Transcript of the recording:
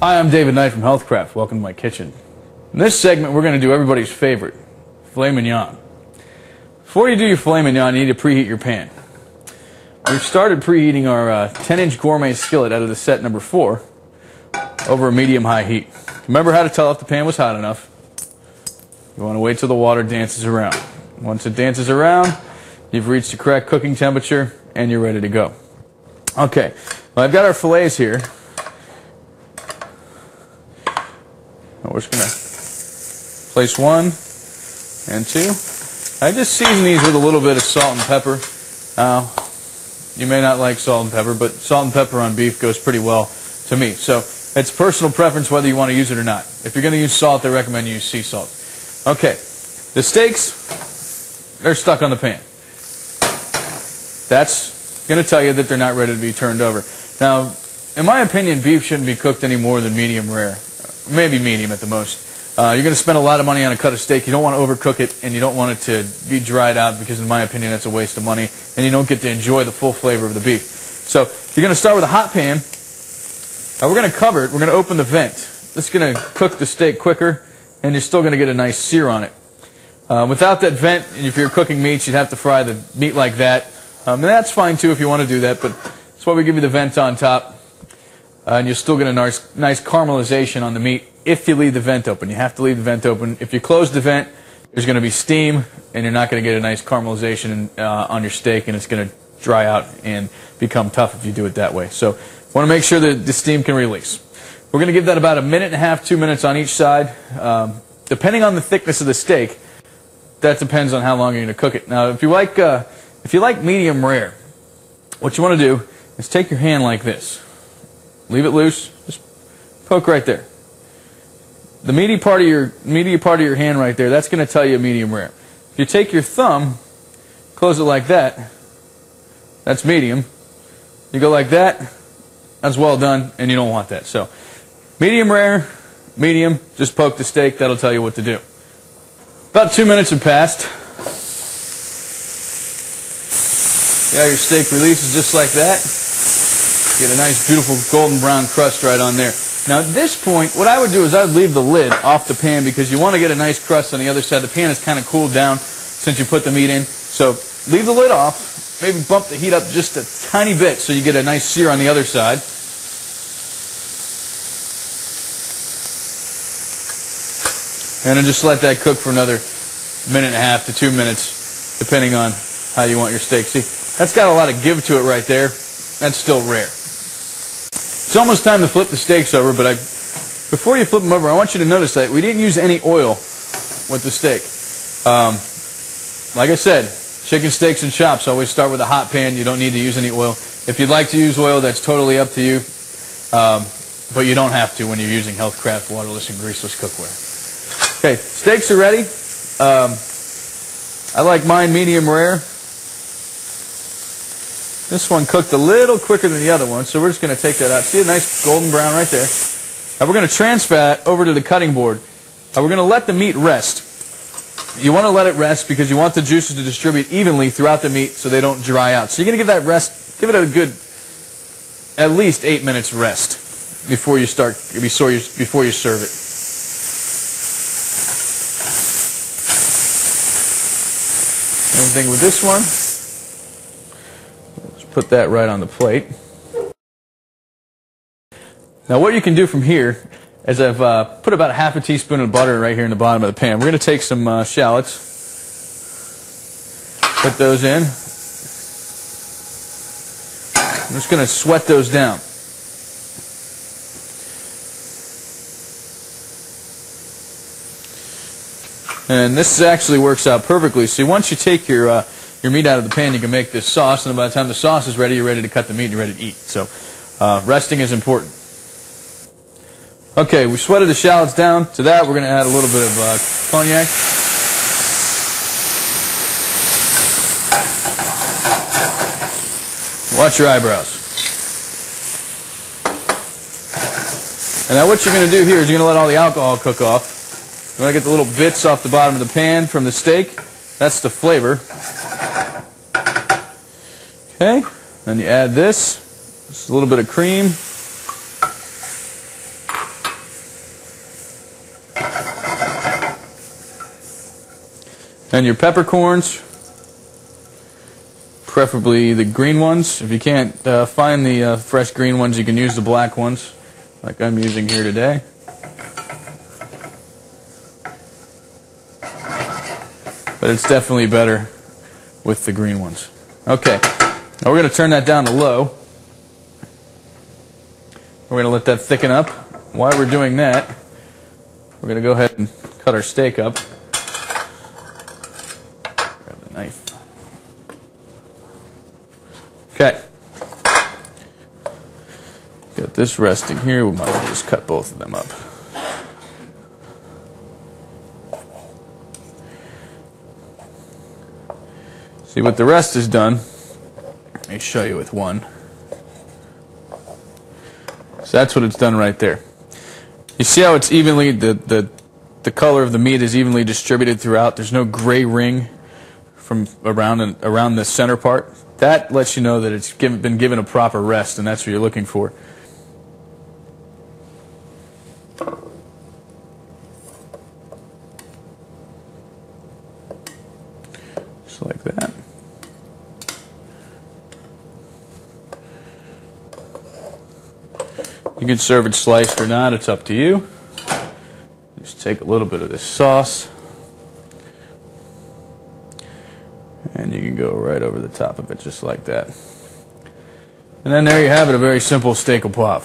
Hi, I'm David Knight from Healthcraft. Welcome to my kitchen. In this segment, we're going to do everybody's favorite, filet mignon. Before you do your filet mignon, you need to preheat your pan. We've started preheating our 10-inch gourmet skillet out of the set number 4 over a medium-high heat. Remember how to tell if the pan was hot enough. You want to wait till the water dances around. Once it dances around, you've reached the correct cooking temperature and you're ready to go. Okay, well, I've got our fillets here. We're just going to place 1 and 2. I just season these with a little bit of salt and pepper. You may not like salt and pepper, but salt and pepper on beef goes pretty well to me. So it's personal preference whether you want to use it or not. If you're going to use salt, I recommend you use sea salt. Okay, the steaks, they're stuck on the pan. That's going to tell you that they're not ready to be turned over. Now, in my opinion, beef shouldn't be cooked any more than medium rare. Maybe medium at the most. You're going to spend a lot of money on a cut of steak. You don't want to overcook it, and you don't want it to be dried out because, in my opinion, that's a waste of money, and you don't get to enjoy the full flavor of the beef. So you're going to start with a hot pan. Now we're going to cover it. We're going to open the vent. This is going to cook the steak quicker, and you're still going to get a nice sear on it. Without that vent, if you're cooking meats, you'd have to fry the meat like that. And that's fine, too, if you want to do that, but that's why we give you the vent on top. And you'll still get a nice caramelization on the meat if you leave the vent open. You have to leave the vent open. If you close the vent, there's going to be steam, and you're not going to get a nice caramelization on your steak, and it's going to dry out and become tough if you do it that way. So want to make sure that the steam can release. We're going to give that about 1.5 minutes, 2 minutes on each side. Depending on the thickness of the steak, that depends on how long you're going to cook it. Now, if you like medium rare, what you want to do is take your hand like this. Leave it loose. Just poke right there. The meaty part of your hand right there, that's going to tell you medium rare. If you take your thumb, close it like that, that's medium. You go like that, that's well done, and you don't want that. So, medium rare, medium, just poke the steak, that'll tell you what to do. About 2 minutes have passed. Yeah, your steak releases just like that. Get a nice, beautiful golden brown crust right on there. Now, at this point, what I would do is I would leave the lid off the pan because you want to get a nice crust on the other side. The pan is kind of cooled down since you put the meat in. So leave the lid off. Maybe bump the heat up just a tiny bit so you get a nice sear on the other side. And then just let that cook for another 1.5 to 2 minutes, depending on how you want your steak. See, that's got a lot of give to it right there. That's still rare. It's almost time to flip the steaks over, but before you flip them over, I want you to notice that we didn't use any oil with the steak. Like I said, chicken steaks and chops always start with a hot pan. You don't need to use any oil. If you'd like to use oil, that's totally up to you, but you don't have to when you're using Healthcraft waterless and greaseless cookware. Okay, steaks are ready. I like mine medium rare. This one cooked a little quicker than the other one, so we're just going to take that out. See a nice golden brown right there. Now we're going to transfer that over to the cutting board. Now we're going to let the meat rest. You want to let it rest because you want the juices to distribute evenly throughout the meat so they don't dry out. So you're going to give that rest, give it a good at least 8 minutes rest before you serve it. Same thing with this one. Put that right on the plate. Now what you can do from here is I've put about 1/2 teaspoon of butter right here in the bottom of the pan. We're going to take some shallots, put those in. I'm just going to sweat those down. And this actually works out perfectly. See, once you take your meat out of the pan, you can make this sauce, and by the time the sauce is ready, you're ready to cut the meat and you're ready to eat. So resting is important. Okay, we sweated the shallots down. To that, we're going to add a little bit of cognac. Watch your eyebrows. And now what you're going to do here is you're going to let all the alcohol cook off. You want to get the little bits off the bottom of the pan from the steak. That's the flavor. Okay, then you add this, just a little bit of cream. And your peppercorns, preferably the green ones. If you can't find the fresh green ones, you can use the black ones, like I'm using here today. But it's definitely better with the green ones. Okay, now we're going to turn that down to low. We're going to let that thicken up. While we're doing that, we're going to go ahead and cut our steak up. Grab the knife. Okay. Got this resting here. We might as well just cut both of them up. See, what the rest is done, let me show you with one. So that's what it's done right there. You see how it's evenly, the color of the meat is evenly distributed throughout. There's no gray ring from around the center part. That lets you know that it's been given a proper rest, and that's what you're looking for. Just like that. You can serve it sliced or not, it's up to you. Just take a little bit of this sauce, and you can go right over the top of it just like that. And then there you have it, a very simple steak au poivre.